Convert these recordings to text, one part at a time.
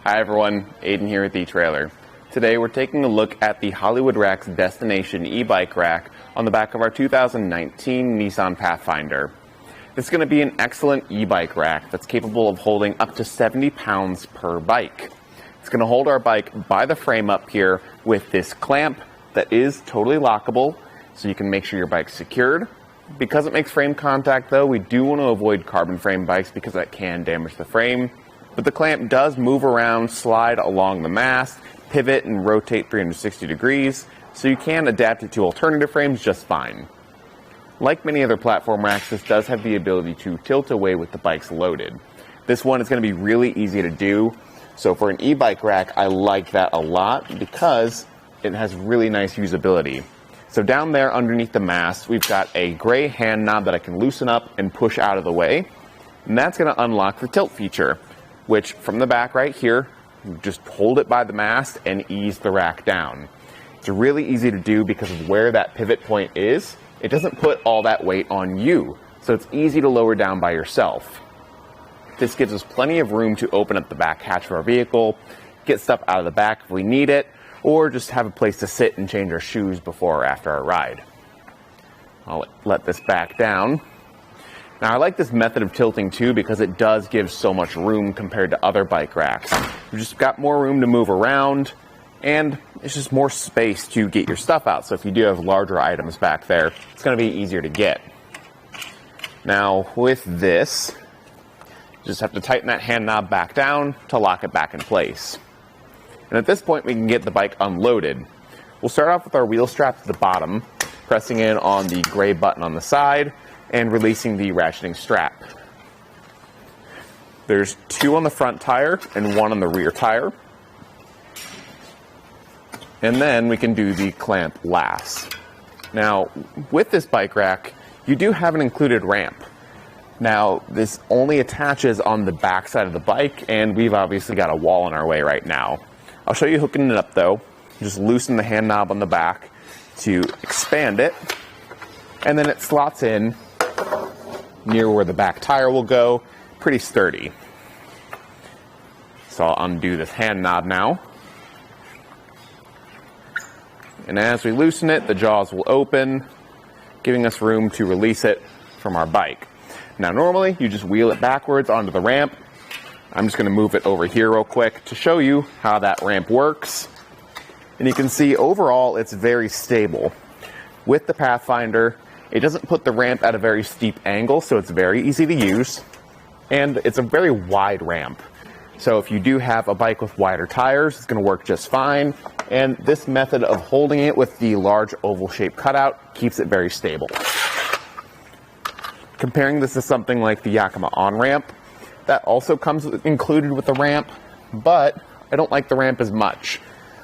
Hi everyone, Aidan here at the Trailer. Today we're taking a look at the Hollywood Rack's Destination e-bike rack on the back of our 2019 Nissan Pathfinder. This is going to be an excellent e-bike rack that's capable of holding up to 70 pounds per bike. It's going to hold our bike by the frame up here with this clamp that is totally lockable, so you can make sure your bike's secured. Because it makes frame contact though, we do want to avoid carbon frame bikes because that can damage the frame. But the clamp does move around, slide along the mast, pivot and rotate 360 degrees, so you can adapt it to alternative frames just fine. Like many other platform racks, this does have the ability to tilt away with the bikes loaded. This one is going to be really easy to do, so for an e-bike rack, I like that a lot because it has really nice usability. So down there underneath the mast, we've got a gray hand knob that I can loosen up and push out of the way, and that's going to unlock the tilt feature, which from the back right here, you just hold it by the mast and ease the rack down. It's really easy to do because of where that pivot point is. It doesn't put all that weight on you, so it's easy to lower down by yourself. This gives us plenty of room to open up the back hatch of our vehicle, get stuff out of the back if we need it, or just have a place to sit and change our shoes before or after our ride. I'll let this back down. Now I like this method of tilting too because it does give so much room compared to other bike racks. You've just got more room to move around and it's just more space to get your stuff out. So if you do have larger items back there, it's going to be easier to get. Now with this, you just have to tighten that hand knob back down to lock it back in place. And at this point we can get the bike unloaded. We'll start off with our wheel strap at the bottom, pressing in on the gray button on the side and releasing the ratcheting strap. There's two on the front tire and one on the rear tire. And then we can do the clamp last. Now, with this bike rack, you do have an included ramp. Now, this only attaches on the back side of the bike, and we've obviously got a wall in our way right now. I'll show you hooking it up though. Just loosen the hand knob on the back to expand it, and then it slots in near where the back tire will go, pretty sturdy. So I'll undo this hand knob now. And as we loosen it, the jaws will open, giving us room to release it from our bike. Now normally, you just wheel it backwards onto the ramp. I'm just going to move it over here real quick to show you how that ramp works. And you can see overall, it's very stable. With the Pathfinder, it doesn't put the ramp at a very steep angle, so it's very easy to use. And it's a very wide ramp. So if you do have a bike with wider tires, it's going to work just fine. And this method of holding it with the large oval shaped cutout keeps it very stable. Comparing this to something like the Yakima on-ramp, that also comes included with the ramp, but I don't like the ramp as much.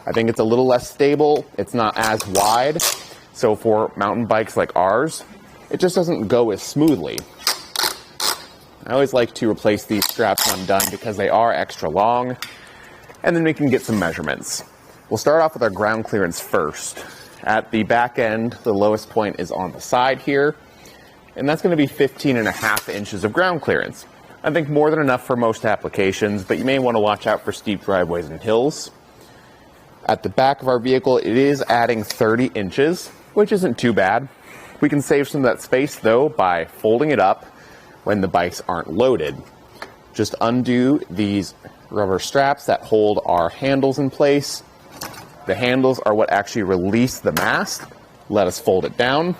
I think it's a little less stable, it's not as wide. So for mountain bikes like ours, it just doesn't go as smoothly. I always like to replace these straps when I'm done because they are extra long. And then we can get some measurements. We'll start off with our ground clearance first. At the back end, the lowest point is on the side here. And that's going to be 15.5 inches of ground clearance. I think more than enough for most applications, but you may want to watch out for steep driveways and hills. At the back of our vehicle, it is adding 30 inches. Which isn't too bad. We can save some of that space though by folding it up when the bikes aren't loaded. Just undo these rubber straps that hold our handles in place. The handles are what actually release the mast. Let us fold it down.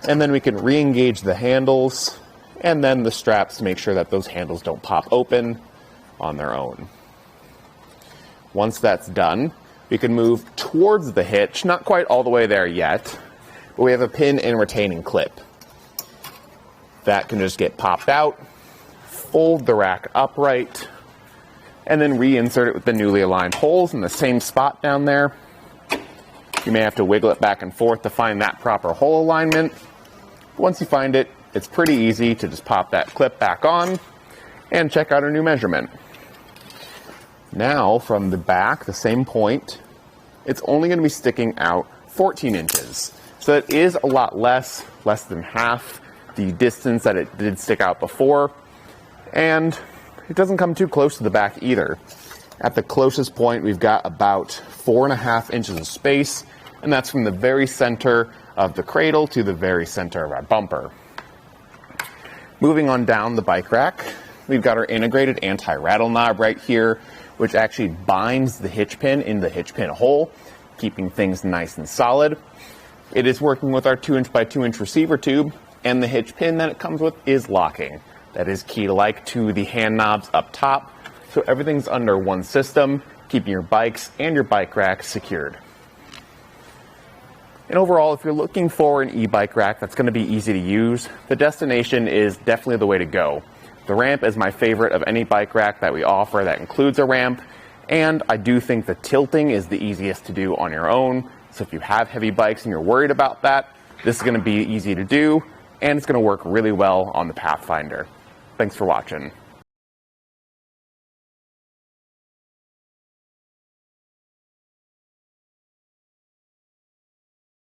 And then we can re-engage the handles and then the straps to make sure that those handles don't pop open on their own. Once that's done, we can move towards the hitch, not quite all the way there yet, but we have a pin and retaining clip. That can just get popped out, fold the rack upright, and then reinsert it with the newly aligned holes in the same spot down there. You may have to wiggle it back and forth to find that proper hole alignment. Once you find it, it's pretty easy to just pop that clip back on and check out our new measurement. Now, from the back, the same point, it's only going to be sticking out 14 inches. So it is a lot less than half the distance that it did stick out before. And it doesn't come too close to the back either. At the closest point, we've got about 4.5 inches of space, and that's from the very center of the cradle to the very center of our bumper. Moving on down the bike rack, we've got our integrated anti-rattle knob right here, which actually binds the hitch pin in the hitch pin hole, keeping things nice and solid. It is working with our 2" by 2" receiver tube, and the hitch pin that it comes with is locking. That is key-like to the hand knobs up top, so everything's under one system, keeping your bikes and your bike rack secured. And overall, if you're looking for an e-bike rack that's going to be easy to use, the Destination is definitely the way to go. The ramp is my favorite of any bike rack that we offer that includes a ramp, and I do think the tilting is the easiest to do on your own. So if you have heavy bikes and you're worried about that, this is going to be easy to do, and it's going to work really well on the Pathfinder. Thanks for watching.